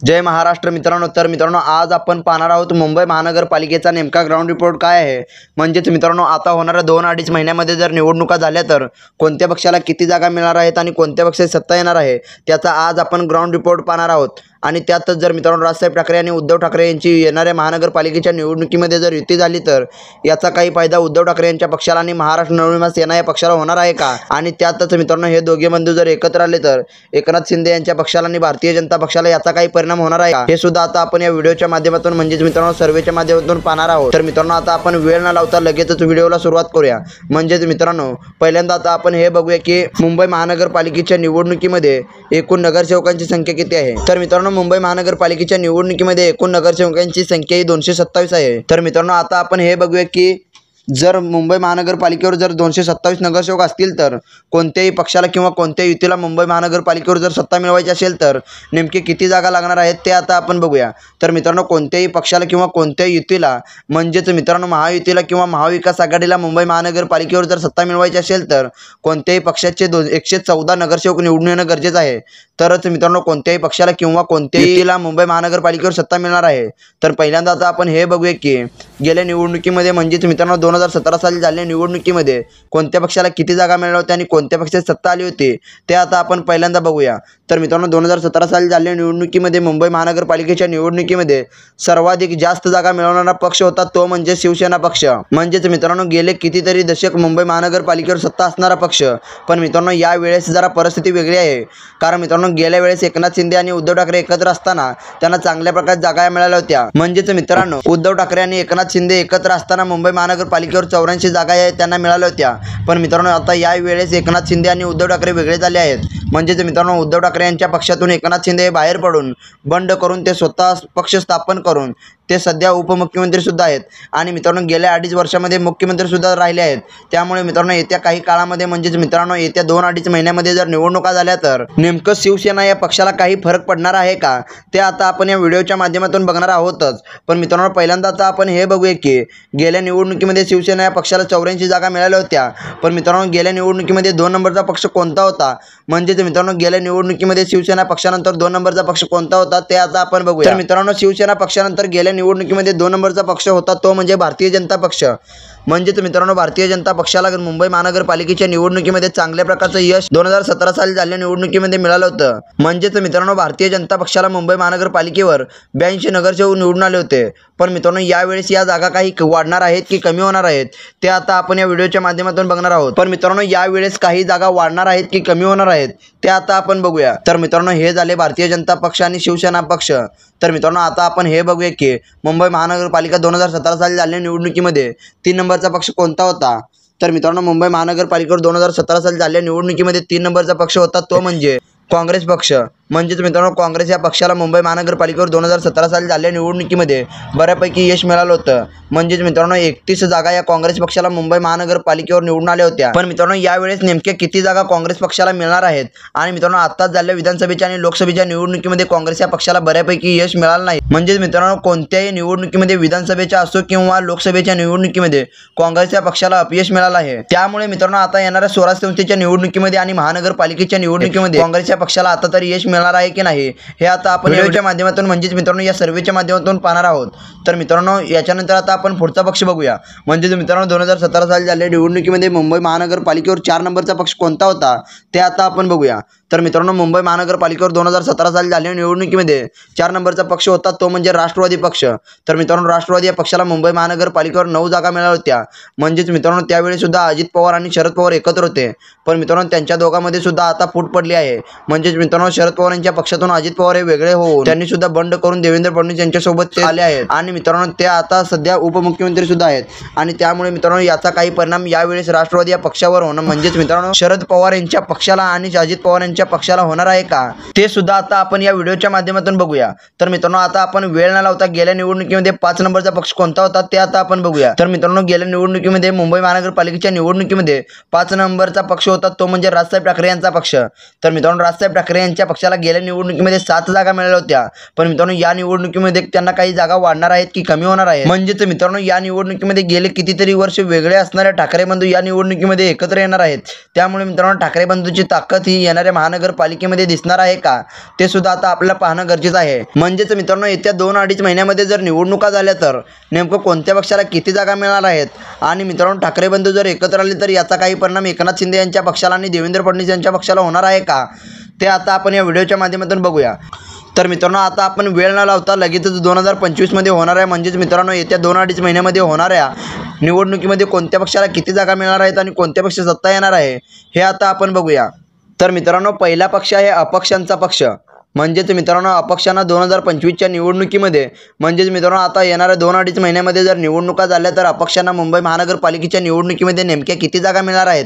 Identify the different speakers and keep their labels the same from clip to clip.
Speaker 1: जय महाराष्ट्र मित्रांनो. तर मित्रांनो, आज आपण पाहणार आहोत मुंबई महानगरपालिकेचा नेमका ग्राउंड रिपोर्ट काय आहे. म्हणजेच मित्रांनो, आता होणाऱ्या 2-2.5 महिन्यामध्ये जर निवडणुका झाल्या तर कोणत्या पक्षाला किती जागा मिळणार आहेत आणि कोणत्या पक्षाची सत्ता येणार आहे, त्याचा आज आपण ग्राउंड रिपोर्ट पाहणार आहोत. आणि त्यातच जर मित्रांनो राजसाहेब ठाकरे आणि उद्धव ठाकरे यांची येणाऱ्या महानगरपालिकेच्या निवडणुकीमध्ये जर युती झाली तर याचा काही फायदा उद्धव ठाकरे यांच्या पक्षाला आणि महाराष्ट्र नवनिर्माण सेना या पक्षाला होणार आहे का. आणि त्यातच मित्रांनो, हे दोघे बंधू जर एकत्र आले तर एकनाथ शिंदे यांच्या पक्षाला आणि भारतीय जनता पक्षाला याचा काही परिणाम होणार आहे का, हे सुद्धा आता आपण या व्हिडिओच्या माध्यमातून म्हणजेच मित्रांनो सर्वेच्या माध्यमातून पाहणार आहोत. तर मित्रांनो, आता आपण वेळ न लावता लगेचच व्हिडिओला सुरुवात करूया. म्हणजेच मित्रांनो, पहिल्यांदा आता आपण हे बघूया की मुंबई महानगरपालिकेच्या निवडणुकीमध्ये एकूण नगरसेवकांची संख्या किती आहे. तर मित्रांनो, मुंबई महानगरपालिकेच्या निवडणुकीमध्ये एकूण नगरसेवकांची संख्या ही 227 आहे. तर मित्रांनो, आता आपण हे बघूया की जर मुंबई महानगरपालिकेवर जर 227 नगरसेवक असतील तर कोणत्याही पक्षाला किंवा कोणत्याही युतीला मुंबई महानगरपालिकेवर जर सत्ता मिळवायची असेल तर नेमके किती जागा लागणार आहेत ते आता आपण बघूया. तर मित्रांनो, कोणत्याही पक्षाला किंवा कोणत्याही युतीला म्हणजेच मित्रांनो महायुतीला किंवा महाविकास आघाडीला मुंबई महानगरपालिकेवर जर सत्ता मिळवायची असेल तर कोणत्याही पक्षाचे 114 नगरसेवक निवडून येणं गरजेचं आहे. तरच मित्रांनो कोणत्याही पक्षाला किंवा कोणत्याही युतीला मुंबई महानगरपालिकेवर सत्ता मिळणार आहे. तर पहिल्यांदा आता आपण हे बघूया की गेल्या निवडणुकीमध्ये म्हणजेच मित्रांनो 2017 साली झालेल्या निवडणुकीमध्ये कोणत्या पक्षाला किती जागा मिळाल्या होत्या आणि कोणत्या पक्षाची सत्ता आली होती ते आता आपण पहिल्यांदा बघूया. तर मित्रांनो, 2017 साली झालेल्या निवडणुकीमध्ये मुंबई महानगरपालिकेच्या निवडणुकीमध्ये सर्वाधिक जास्त जागा मिळवणारा पक्ष होता तो म्हणजे शिवसेना पक्ष. म्हणजेच मित्रांनो, गेले कितीतरी दशक मुंबई महानगरपालिकेवर सत्ता असणारा पक्ष. पण मित्रांनो, यावेळेस जरा परिस्थिती वेगळी आहे. कारण मित्रांनो, गेल्या वेळेस एकनाथ शिंदे आणि उद्धव ठाकरे एकत्र असताना त्यांना चांगल्या प्रकारे जागा मिळाल्या होत्या. म्हणजेच मित्रांनो, उद्धव ठाकरे आणि एकनाथ शिंदे एकत्र असताना मुंबई महानगरपालिकेवर 84 जागा त्यांना मिळाल्या होत्या. पण मित्रांनो, आता या वेळेस एकनाथ शिंदे आणि उद्धव ठाकरे वेगळे झाले आहेत. म्हणजेच मित्रांनो, उद्धव ठाकरे यांच्या पक्षातून एकनाथ शिंदे बाहेर पडून बंड करून ते स्वतः पक्ष स्थापन करून ते सध्या उपमुख्यमंत्री सुद्धा आहेत. आणि मित्रांनो, गेल्या 2.5 वर्षामध्ये मुख्यमंत्री सुद्धा राहिले आहेत. त्यामुळे मित्रांनो, येत्या काही काळामध्ये म्हणजेच मित्रांनो येत्या 2-2.5 महिन्यामध्ये जर निवडणुका झाल्या तर नेमकं शिवसेना या पक्षाला काही फरक पडणार आहे का ते आता आपण या व्हिडिओच्या माध्यमातून बघणार आहोतच. पण मित्रांनो, पहिल्यांदा आता आपण हे बघूया की गेल्या निवडणुकीमध्ये शिवसेना या पक्षाला 84 जागा मिळाल्या होत्या. पण मित्रांनो, गेल्या निवडणुकीमध्ये 2 नंबरचा पक्ष कोणता होता. म्हणजेच मित्रांनो, गेल्या निवडणुकीमध्ये शिवसेना पक्षानंतर 2 नंबरचा पक्ष कोणता होता ते आता आपण बघूया. तर मित्रांनो, शिवसेना पक्षानंतर गेल्या निवडणुकीमध्ये 2 नंबरचा पक्ष होता तो म्हणजे भारतीय जनता पक्ष. म्हणजेच मित्रांनो, भारतीय जनता पक्षाला मुंबई महानगरपालिकेच्या निवडणुकीमध्ये चांगल्या प्रकारचं यश 2017 साली झालेल्या निवडणुकीमध्ये मिळालं होतं. म्हणजेच मित्रांनो, भारतीय जनता पक्षाला मुंबई महानगरपालिकेवर 82 नगरसेवक निवडून आले होते. पण मित्रांनो, यावेळेस या जागा काही वाढणार आहेत की कमी होणार आहेत ते आता आपण या व्हिडिओच्या माध्यमातून बघणार आहोत. पण मित्रांनो, यावेळेस काही जागा वाढणार आहेत की कमी होणार आहेत ते आता आपण बघूया. तर मित्रांनो, हे झाले भारतीय जनता पक्ष आणि शिवसेना पक्ष. तर मित्रांनो, आता आपण हे बघूया की मुंबई महानगरपालिका 2017 साली झालेल्या निवडणुकीमध्ये 3 नंबरचा पक्ष कोणता होता. तर मित्रांनो, मुंबई महानगरपालिकेवर 2017 साली झालेल्या निवडणुकीमध्ये 3 नंबरचा पक्ष होता तो म्हणजे काँग्रेस पक्ष. म्हणजेच मित्रांनो, काँग्रेस या पक्षाला मुंबई महानगरपालिकेवर 2017 साली झालेल्या निवडणुकीमध्ये बऱ्यापैकी यश मिळालं होतं. म्हणजेच मित्रांनो, 31 जागा या काँग्रेस पक्षाला मुंबई महानगरपालिकेवर निवडून आल्या होत्या. पण मित्रांनो, यावेळेस नेमक्या किती जागा काँग्रेस पक्षाला मिळणार आहेत. आणि मित्रांनो, आताच झालेल्या विधानसभेच्या आणि लोकसभेच्या निवडणुकीमध्ये काँग्रेस या पक्षाला बऱ्यापैकी यश मिळालं नाही. म्हणजेच मित्रांनो, कोणत्याही निवडणुकीमध्ये विधानसभेच्या असो किंवा लोकसभेच्या निवडणुकीमध्ये काँग्रेस या पक्षाला अपयश मिळालं आहे. त्यामुळे मित्रांनो, आता येणाऱ्या स्वराज्य संस्थेच्या निवडणुकीमध्ये आणि महानगरपालिकेच्या निवडणुकीमध्ये काँग्रेस या पक्षाला आता तरी यश मिळणार आहे की नाही हे आता आपण व्हिडिओच्या माध्यमातून म्हणजेच मित्रांनो या सर्वेच्या माध्यमातून पाहणार आहोत. तर मित्रांनो, याच्यानंतर आता आपण पुढचा पक्ष बघूया. म्हणजे मित्रांनो, 2017 साली झालेल्या निवडणुकीमध्ये मुंबई महानगरपालिकेवर 4 नंबरचा पक्ष कोणता होता ते आता आपण बघूया. तर मित्रांनो, मुंबई महानगरपालिकेवर 2017 साली झालेल्या निवडणुकीमध्ये 4 नंबरचा पक्ष होता तो म्हणजे राष्ट्रवादी पक्ष. तर मित्रांनो, राष्ट्रवादी या पक्षाला मुंबई महानगरपालिकेवर 9 जागा मिळाल्या होत्या. म्हणजेच मित्रांनो, त्यावेळी सुद्धा अजित पवार आणि शरद पवार एकत्र होते. पण मित्रांनो, त्यांच्या दोघांमध्ये सुद्धा आता फूट पडली आहे. म्हणजेच मित्रांनो, शरद पवार यांच्या पक्षातून अजित पवार हे वेगळे होऊन त्यांनी सुद्धा बंड करून देवेंद्र फडणवीस यांच्यासोबत ते आले आहेत. आणि मित्रांनो, ते आता सध्या उपमुख्यमंत्री सुद्धा आहेत. आणि त्यामुळे मित्रांनो, याचा काही परिणाम यावेळेस राष्ट्रवादी या पक्षावर होणं म्हणजेच मित्रांनो शरद पवार यांच्या पक्षाला आणि अजित पवार यांच्या पक्षाला होणार आहे का ते सुद्धा आता आपण या व्हिडिओच्या माध्यमातून बघूया. तर मित्रांनो, आता आपण वेळ न लावता गेल्या निवडणुकीमध्ये 5 नंबरचा पक्ष कोणता होता ते आता आपण बघूया. तर मित्रांनो, गेल्या निवडणुकीमध्ये मुंबई महानगरपालिकेच्या निवडणुकीमध्ये 5 नंबरचा पक्ष होता तो म्हणजे राजसाहेब ठाकरे यांचा पक्ष. तर मित्रांनो, राजसाहेब ठाकरे यांच्या पक्षाला गेल्या निवडणुकीमध्ये 7 जागा मिळाल्या होत्या. पण मित्रांनो, या निवडणुकीमध्ये त्यांना काही जागा वाढणार आहेत की कमी होणार आहेत. म्हणजेच मित्रांनो, या निवडणुकीमध्ये गेले कितीतरी वर्ष वेगळे असणाऱ्या ठाकरे बंधू या निवडणुकीमध्ये एकत्र येणार आहेत. त्यामुळे मित्रांनो, ठाकरे बंधूची ताकद ही येणाऱ्या महानगरपालिकेमध्ये दिसणार आहे का, ते सुद्धा आता आपल्याला पाहणं गरजेचं आहे. म्हणजेच मित्रांनो, येत्या 2-2.5 महिन्यामध्ये जर निवडणुका झाल्या तर नेमकं कोणत्या पक्षाला किती जागा मिळणार आहेत आणि मित्रांनो, ठाकरे बंधू जर एकत्र आले तर याचा काही परिणाम एकनाथ शिंदे यांच्या पक्षाला आणि देवेंद्र फडणवीस यांच्या पक्षाला होणार आहे का, ते आता आपण या व्हिडिओच्या माध्यमातून बघूया. तर मित्रांनो, आता आपण वेळ न लावता लगेचच 2025मध्ये होणार आहे, म्हणजेच मित्रांनो येत्या 2-2.5 महिन्यामध्ये होणाऱ्या निवडणुकीमध्ये कोणत्या पक्षाला किती जागा मिळणार आहेत आणि कोणत्या पक्ष सत्ता येणार आहे हे आता आपण बघूया. तर मित्रांनो, पहिला पक्ष आहे अपक्षांचा पक्ष. म्हणजेच मित्रांनो, अपक्षांना 2025च्या निवडणुकीमध्ये म्हणजेच मित्रांनो आता येणाऱ्या 2-2.5 महिन्यामध्ये जर निवडणुका झाल्या तर अपक्षांना मुंबई महानगरपालिकेच्या निवडणुकीमध्ये नेमक्या किती जागा मिळणार आहेत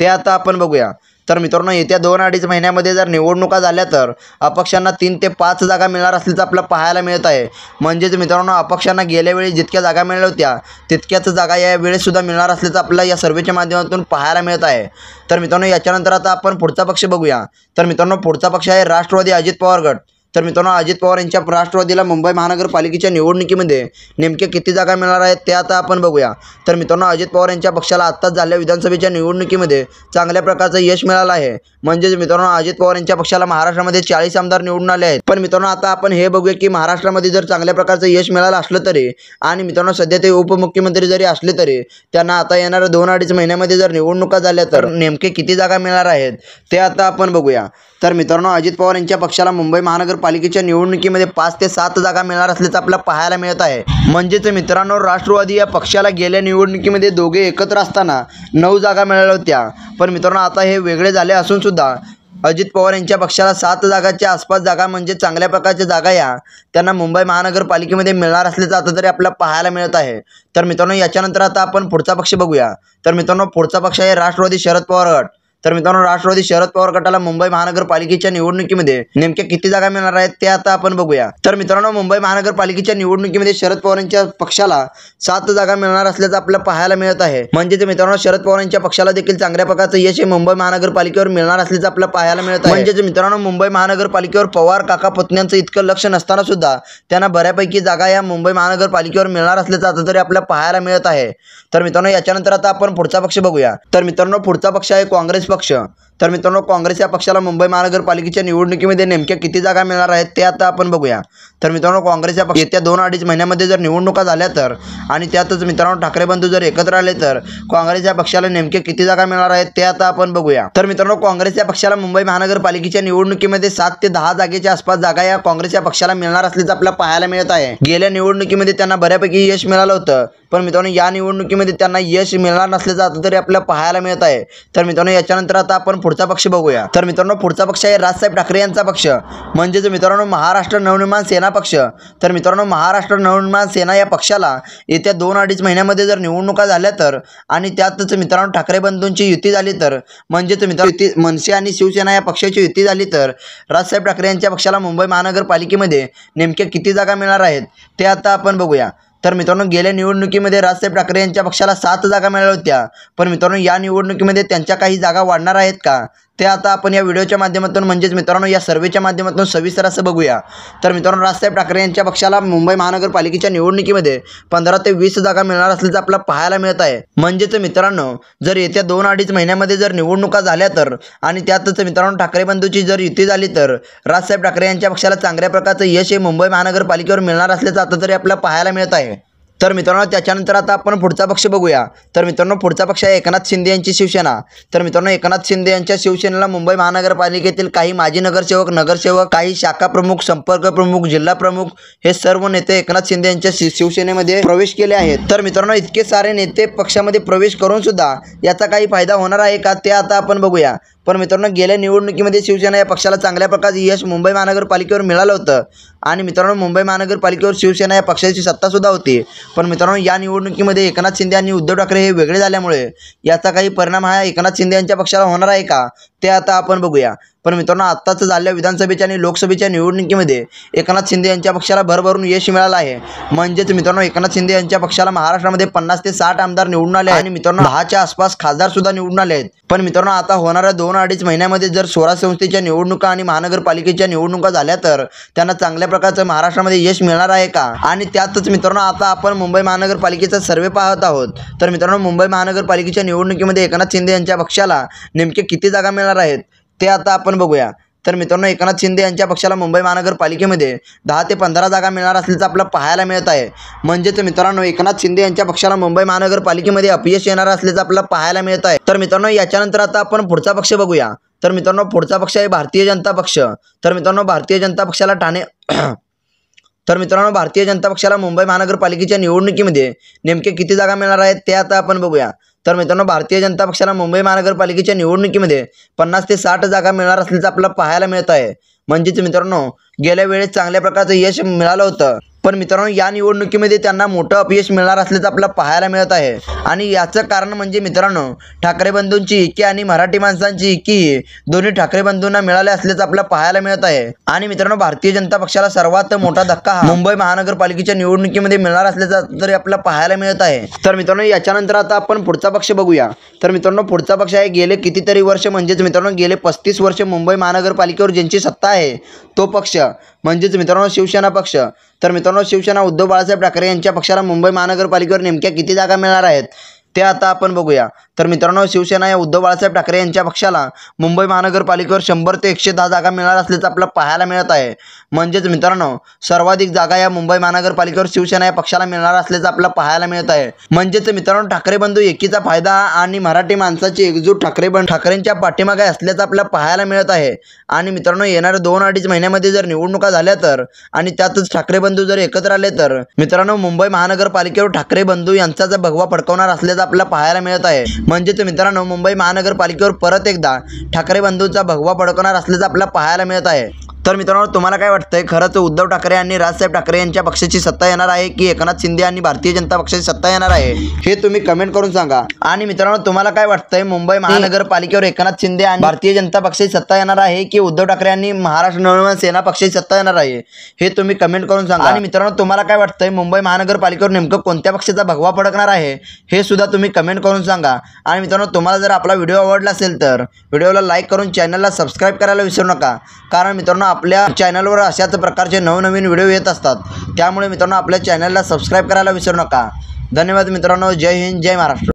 Speaker 1: ते आता आपण बघूया. तर मित्रांनो, येत्या 2-2.5 महिन्यामध्ये जर निवडणुका झाल्या तर अपक्षांना 3 ते 5 जागा मिळणार असल्याचं आपल्याला पाहायला मिळत आहे. म्हणजेच मित्रांनो, अपक्षांना गेल्या वेळी जितक्या जागा मिळाल्या होत्या तितक्याच जागा या वेळेसुद्धा मिळणार असल्याचं आपल्याला या सर्वेच्या माध्यमातून पाहायला मिळत आहे. तर मित्रांनो, याच्यानंतर आता आपण पुढचा पक्ष बघूया. तर मित्रांनो, पुढचा पक्ष आहे राष्ट्रवादी अजित पवार गट. तर मित्रांनो, अजित पवार यांच्या राष्ट्रवादीला मुंबई महानगरपालिकेच्या निवडणुकीमध्ये नेमक्या किती जागा मिळणार आहेत ते आता आपण बघूया. तर मित्रांनो, अजित पवार यांच्या पक्षाला आत्ताच झालेल्या विधानसभेच्या निवडणुकीमध्ये चांगल्या प्रकारचं यश मिळालं आहे. म्हणजेच मित्रांनो, अजित पवार यांच्या पक्षाला महाराष्ट्रामध्ये 40 आमदार निवडून आले आहेत. पण मित्रांनो, आता आपण हे बघूया की महाराष्ट्रामध्ये जर चांगल्या प्रकारचं यश मिळालं असलं तरी आणि मित्रांनो सध्या ते उपमुख्यमंत्री जरी असले तरी त्यांना आता येणाऱ्या 2-2.5 महिन्यामध्ये जर निवडणुका झाल्या तर नेमके किती जागा मिळणार आहेत ते आता आपण बघूया. तर मित्रांनो, अजित पवार यांच्या पक्षाला मुंबई महानगरपालिकेच्या निवडणुकीमध्ये 5 ते 7 जागा मिळणार असल्याचं आपल्याला पाहायला मिळत आहे. म्हणजेच मित्रांनो, राष्ट्रवादी या पक्षाला गेल्या निवडणुकीमध्ये दोघे एकत्र असताना 9 जागा मिळाल्या होत्या. पण मित्रांनो, आता हे वेगळे झाले असून सुद्धा अजित पवार यांच्या पक्षाला 7 जागाच्या आसपास जागा म्हणजे चांगल्या प्रकारच्या जागा या त्यांना मुंबई महानगरपालिकेमध्ये मिळणार असल्याचं आता तरी आपल्याला पाहायला मिळत आहे. तर मित्रांनो, याच्यानंतर आता आपण पुढचा पक्ष बघूया. तर मित्रांनो, पुढचा पक्ष आहे राष्ट्रवादी शरद पवार गट. तर मित्रांनो, राष्ट्रवादी शरद पवार गटाला मुंबई महानगरपालिकेच्या निवडणुकीमध्ये नेमक्या किती जागा मिळणार आहेत ते आता आपण बघूया. तर मित्रांनो, मुंबई महानगरपालिकेच्या निवडणुकीमध्ये शरद पवार यांच्या पक्षाला 7 जागा मिळणार असल्याचं आपल्याला पाहायला मिळत आहे. म्हणजेच मित्रांनो, शरद पवार यांच्या पक्षाला देखील चांगल्या प्रकारचं यश हे मुंबई महानगरपालिकेवर मिळणार असल्याचं आपल्याला पाहायला मिळत आहे. म्हणजेच मित्रांनो, मुंबई महानगरपालिकेवर पवार काका पुतण्यांचं इतकं लक्ष नसताना सुद्धा त्यांना बऱ्यापैकी जागा या मुंबई महानगरपालिकेवर मिळणार असल्याचं आता तरी आपल्याला पाहायला मिळत आहे. तर मित्रांनो, याच्यानंतर आता आपण पुढचा पक्ष बघूया. तर मित्रांनो, पुढचा पक्ष आहे काँग्रेस पक्ष. तर मित्रांनो, काँग्रेस या पक्षाला मुंबई महानगरपालिकेच्या निवडणुकीमध्ये नेमक्या किती जागा मिळणार आहेत ते आता आपण बघूया. तर मित्रांनो, काँग्रेस या पक्ष येत्या 2-2.5 महिन्यामध्ये जर निवडणुका झाल्या तर आणि त्यातच मित्रांनो ठाकरे बंधू जर एकत्र आले तर काँग्रेस या पक्षाला नेमके किती जागा मिळणार आहेत ते आता आपण बघूया. तर मित्रांनो, काँग्रेस या पक्षाला मुंबई महानगरपालिकेच्या निवडणुकीमध्ये 7 ते 10 जागेच्या आसपास जागा या काँग्रेस या पक्षाला मिळणार असल्याचं आपल्याला पाहायला मिळत आहे. गेल्या निवडणुकीमध्ये त्यांना बऱ्यापैकी यश मिळालं होतं, पण मित्रांनो या निवडणुकीमध्ये त्यांना यश मिळणार नसल्याचं आता तरी आपल्याला पाहायला मिळत आहे. तर मित्रांनो, याच्यानंतर आता आपण पुढचा पक्ष बघूया. तर मित्रांनो, पुढचा पक्ष आहे राजसाहेब ठाकरे यांचा पक्ष. म्हणजेच मित्रांनो, महाराष्ट्र नवनिर्माण सेना पक्ष. तर मित्रांनो, महाराष्ट्र नवनिर्माण सेना या पक्षाला येत्या 2-2.5 महिन्यामध्ये जर निवडणुका झाल्या तर आणि त्यातच मित्रांनो ठाकरे बंधूंची युती झाली तर म्हणजेच मित्रांनो मनसे आणि शिवसेना या पक्षाची युती झाली तर राजसाहेब ठाकरे यांच्या पक्षाला मुंबई महानगरपालिकेमध्ये नेमक्या किती जागा मिळणार आहेत ते आता आपण बघूया. तर मित्रांनो, गेल्या निवडणुकीमध्ये राजसाहेब ठाकरे यांच्या पक्षाला 7 जागा मिळाल्या होत्या, पण मित्रांनो या निवडणुकीमध्ये त्यांच्या काही जागा वाढणार आहेत का ते आता आपण या व्हिडिओच्या माध्यमातून म्हणजेच मित्रांनो या सर्वेच्या माध्यमातून सविस्तर असं बघूया. तर मित्रांनो, राजसाहेब ठाकरे यांच्या पक्षाला मुंबई महानगरपालिकेच्या निवडणुकीमध्ये 15 ते 20 जागा मिळणार असल्याचं आपल्याला पाहायला मिळत आहे. म्हणजेच मित्रांनो, जर येत्या 2-2.5 महिन्यामध्ये जर निवडणुका झाल्या तर आणि त्यातच मित्रांनो ठाकरे बंधूची जर युती झाली तर राजसाहेब ठाकरे यांच्या पक्षाला चांगल्या प्रकारचं यश हे मुंबई महानगरपालिकेवर मिळणार असल्याचं आता तरी आपल्याला पाहायला मिळत आहे. तर मित्रांनो, त्याच्यानंतर आता आपण पुढचा पक्ष बघूया. तर मित्रांनो, पुढचा पक्ष आहे एकनाथ शिंदे यांची शिवसेना. तर मित्रांनो, एकनाथ शिंदे यांच्या शिवसेनेला मुंबई महानगरपालिकेतील काही माजी नगरसेवक, काही शाखा प्रमुख, संपर्क प्रमुख, जिल्हा प्रमुख हे सर्व नेते एकनाथ शिंदे यांच्या शिवसेनेमध्ये प्रवेश केले आहेत. तर मित्रांनो, इतके सारे नेते पक्षामध्ये प्रवेश करून सुद्धा याचा काही फायदा होणार आहे का ते आता आपण बघूया. पण मित्रांनो, गेल्या निवडणुकीमध्ये शिवसेना या पक्षाला चांगल्या प्रकारचे यश मुंबई महानगरपालिकेवर मिळालं होतं आणि मित्रांनो मुंबई महानगरपालिकेवर शिवसेना या पक्षाची सत्तासुद्धा होती. पण मित्रांनो, या निवडणुकीमध्ये एकनाथ शिंदे आणि उद्धव ठाकरे हे वेगळे झाल्यामुळे याचा काही परिणाम हा एकनाथ शिंदे यांच्या पक्षाला होणार आहे का ते आता आपण बघूया. पण मित्रांनो, आत्ताच झालेल्या विधानसभेच्या आणि लोकसभेच्या निवडणुकीमध्ये एकनाथ शिंदे यांच्या पक्षाला भरभरून यश मिळालं आहे. म्हणजेच मित्रांनो, एकनाथ शिंदे यांच्या पक्षाला महाराष्ट्रामध्ये 50 ते 60 आमदार निवडून आले आणि मित्रांनो 10च्या आसपास खासदार सुद्धा निवडून आले आहेत. पण मित्रांनो, आता होणाऱ्या 2-2.5 महिन्यामध्ये जर स्वराज्य संस्थेच्या निवडणुका आणि महानगरपालिकेच्या निवडणुका झाल्या तर त्यांना चांगल्या प्रकारचं महाराष्ट्रामध्ये यश मिळणार आहे का. आणि त्यातच मित्रांनो, आता आपण मुंबई महानगरपालिकेचा सर्वे पाहत आहोत. तर मित्रांनो, मुंबई महानगरपालिकेच्या निवडणुकीमध्ये एकनाथ शिंदे यांच्या पक्षाला नेमके किती जागा मिळणार आहेत ते आता आपण बघूया। तर मित्रांनो एकनाथ शिंदे यांच्या पक्षाला मुंबई महानगरपालिकेमध्ये 10 ते 15 जागा मिळणार असल्याचं आपल्याला पाहायला मिळत आहे। म्हणजेच मित्रांनो एकनाथ शिंदे यांच्या पक्षाला मुंबई महानगरपालिकेमध्ये अपयश येणार असल्याचं आपल्याला पाहायला मिळत आहे। तर मित्रांनो याच्यानंतर आता आपण पुढचा पक्ष बघूया। तर मित्रांनो पुढचा पक्ष आहे भारतीय जनता पक्ष। तर मित्रांनो भारतीय जनता पक्षाला भारतीय जनता पक्षाला मुंबई महानगरपालिकेच्या निवडणुकीमध्ये नेमके किती जागा मिळणार आहेत ते आता आपण बघूया। तर मित्रांनो भारतीय जनता पक्षाला मुंबई महानगरपालिकेच्या निवडणुकीमध्ये 50 ते 60 जागा मिळणार असल्याचं आपल्याला पाहायला मिळत आहे। म्हणजेच मित्रांनो गेल्या वेळेस चांगल्या प्रकारचं यश मिळालं होतं, पण मित्रांनो या निवडणुकीमध्ये त्यांना मोठं अपयश मिळणार असल्याचं आपल्याला पाहायला मिळत आहे। आणि याचं कारण म्हणजे मित्रांनो ठाकरे बंधूंची एकी आणि मराठी माणसांची एकी दोन्ही ठाकरे बंधूंना मिळाले असल्याचं आपल्याला पाहायला मिळत आहे। आणि मित्रांनो भारतीय जनता पक्षाला सर्वात मोठा धक्का हा मुंबई महानगरपालिकेच्या निवडणुकीमध्ये मिळणार असल्याचं तरी आपल्याला पाहायला मिळत आहे। तर मित्रांनो याच्यानंतर आता आपण पुढचा पक्ष बघूया। तर मित्रांनो पुढचा पक्ष आहे गेले कितीतरी वर्ष म्हणजेच मित्रांनो गेले 35 वर्ष मुंबई महानगरपालिकेवर ज्यांची सत्ता आहे तो पक्ष म्हणजेच मित्रांनो शिवसेना पक्ष। तर मित्रांनो शिवसेना उद्धव बाळासाहेब ठाकरे यांच्या पक्षाला मुंबई महानगरपालिकेवर नेमक्या किती जागा मिळणार आहेत ते आता आपण बघूया। तर मित्रांनो शिवसेना या उद्धव बाळासाहेब ठाकरे यांच्या पक्षाला मुंबई महानगरपालिकेवर 100 ते 110 जागा मिळणार असल्याचं आपल्याला पाहायला मिळत आहे। म्हणजेच मित्रांनो सर्वाधिक जागा या मुंबई महानगरपालिकेवर शिवसेना या पक्षाला मिळणार असल्याचं आपल्याला पाहायला मिळत आहे। म्हणजेच मित्रांनो ठाकरे बंधू एकीचा फायदा आणि मराठी माणसाची एकजूट ठाकरेंच्या पाठीमागे असल्याचं आपल्याला पाहायला मिळत आहे। आणि मित्रांनो येणाऱ्या 2-2.5 महिन्यामध्ये जर निवडणुका झाल्या तर आणि त्यातच ठाकरे बंधू जर एकत्र आले तर मित्रांनो मुंबई महानगरपालिकेवर ठाकरे बंधू यांचा भगवा फडकवणार असल्याचं आपल्याला पाहायला मिळत आहे। म्हणजेच मित्रांनो मुंबई महानगरपालिकेवर परत एकदा ठाकरे बंधूंचा भगवा फडकवणार असल्याचं आपल्याला पाहायला मिळत आहे। तर मित्रांनो तुम्हाला काय वाटतंय, खरंच उद्धव ठाकरे आणि राजसाहेब ठाकरे यांच्या पक्षाची सत्ता येणार आहे की एकनाथ शिंदे आणि भारतीय जनता पक्षाची सत्ता येणार आहे हे तुम्ही कमेंट करून सांगा। आणि मित्रांनो तुम्हाला काय वाटतंय मुंबई महानगरपालिकेवर एकनाथ शिंदे आणि भारतीय जनता पक्षाची सत्ता येणार आहे की उद्धव ठाकरे आणि महाराष्ट्र नवनिर्माण सेना पक्षाची सत्ता येणार आहे हे तुम्ही कमेंट करून सांगा। आणि मित्रांनो तुम्हाला काय वाटतंय मुंबई महानगरपालिकेवर नेमकं कोणत्या पक्षाचा भगवा फडकणार आहे हे सुद्धा तुम्ही कमेंट करून सांगा। आणि मित्रांनो तुम्हाला जर आपला व्हिडिओ आवडला असेल तर व्हिडिओला लाईक करून चॅनलला सबस्क्राईब करायला विसरू नका, कारण मित्रांनो आपल्या चॅनलवर अशाच प्रकारचे नवनवीन व्हिडिओ येत असतात। त्यामुळे मित्रांनो आपल्या चॅनलला सबस्क्राईब करायला विसरू नका। धन्यवाद मित्रांनो। जय हिंद, जय महाराष्ट्र।